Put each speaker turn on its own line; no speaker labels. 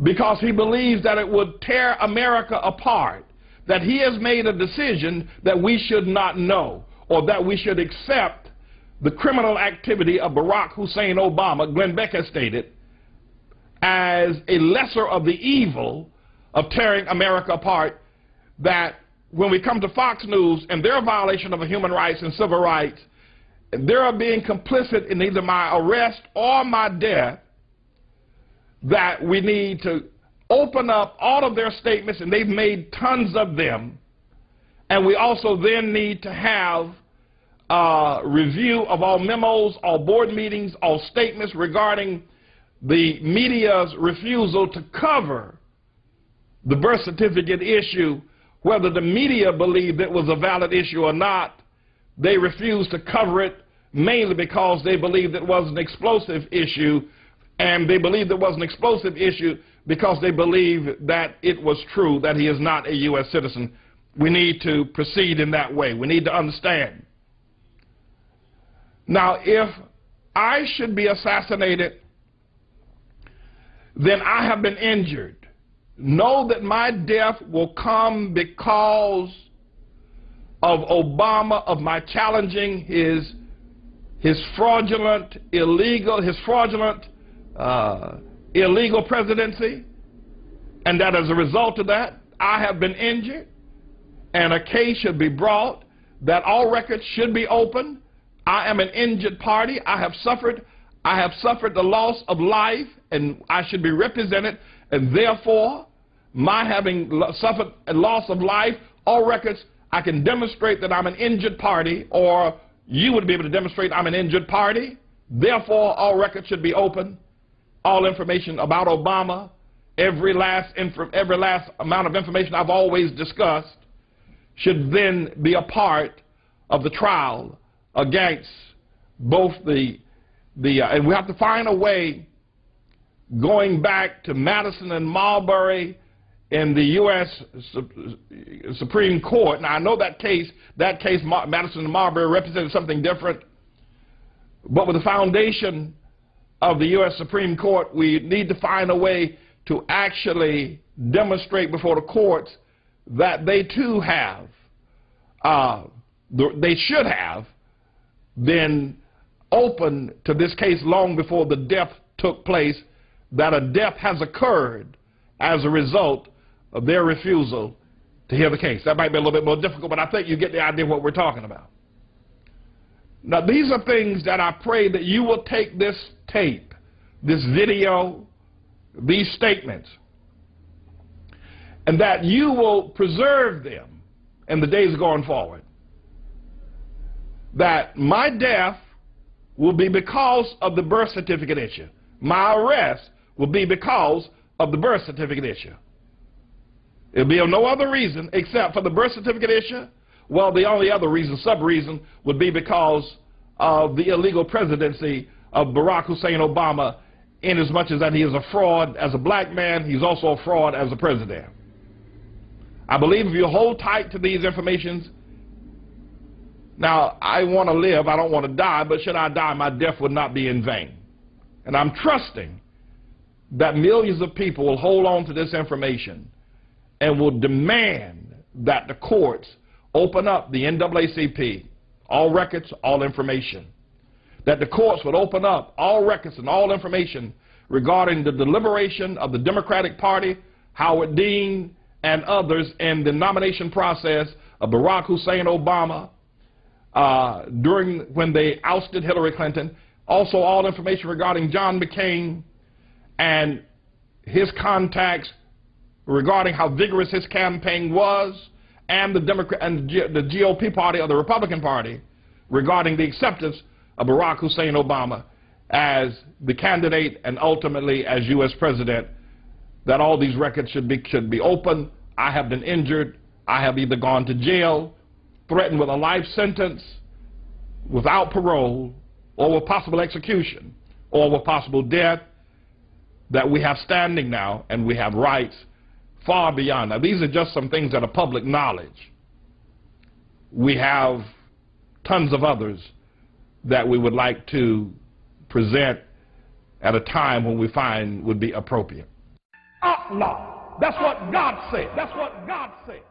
because he believes that it would tear America apart, that he has made a decision that we should not know, or that we should accept the criminal activity of Barack Hussein Obama, Glenn Beck has stated, as a lesser of the evil of tearing America apart, that when we come to Fox News and their violation of human rights and civil rights, they're being complicit in either my arrest or my death, that we need to open up all of their statements, and they've made tons of them, and we also then need to have review of all memos, all board meetings, all statements regarding the media's refusal to cover the birth certificate issue, whether the media believed it was a valid issue or not. They refused to cover it mainly because they believed it was an explosive issue, and they believed it was an explosive issue because they believed that it was true that he is not a U.S. citizen. We need to proceed in that way. We need to understand. Now, if I should be assassinated, then I have been injured. Know that my death will come because of Obama, of my challenging his fraudulent, illegal presidency, and that as a result of that, I have been injured, and a case should be brought, that all records should be opened. I am an injured party. I have suffered the loss of life, and I should be represented, and therefore, my having suffered a loss of life, all records, I can demonstrate that I'm an injured party, or you would be able to demonstrate I'm an injured party. Therefore, all records should be open. All information about Obama, every last amount of information I've always discussed, should then be a part of the trial against both and we have to find a way, going back to Madison and Marbury in the U.S. Supreme Court. Now, I know that case, Madison and Marbury, represented something different, but with the foundation of the U.S. Supreme Court, we need to find a way to actually demonstrate before the courts that they too have, they should have been open to this case long before the death took place, that a death has occurred as a result of their refusal to hear the case. That might be a little bit more difficult, but I think you get the idea of what we're talking about. Now, these are things that I pray that you will take this tape, this video, these statements, and that you will preserve them in the days going forward. That my death will be because of the birth certificate issue. My arrest will be because of the birth certificate issue. It'll be of no other reason except for the birth certificate issue. Well, the only other reason, sub-reason, would be because of the illegal presidency of Barack Hussein Obama, in as much as that he is a fraud as a black man, he's also a fraud as a president. I believe if you hold tight to these informations, now, I want to live, I don't want to die, but should I die, my death would not be in vain. And I'm trusting that millions of people will hold on to this information and will demand that the courts open up the NAACP, all records, all information. That the courts would open up all records and all information regarding the deliberation of the Democratic Party, Howard Dean, and others in the nomination process of Barack Hussein Obama, when they ousted Hillary Clinton. Also all information regarding John McCain and his contacts regarding how vigorous his campaign was, and the GOP party or the Republican Party regarding the acceptance of Barack Hussein Obama as the candidate and ultimately as U.S. President, that all these records should be open. I have been injured. I have either gone to jail, threatened with a life sentence, without parole, or with possible execution, or with possible death, that we have standing now and we have rights far beyond. Now, these are just some things that are public knowledge. We have tons of others that we would like to present at a time when we find would be appropriate. outlaw. That's what God said. That's what God said.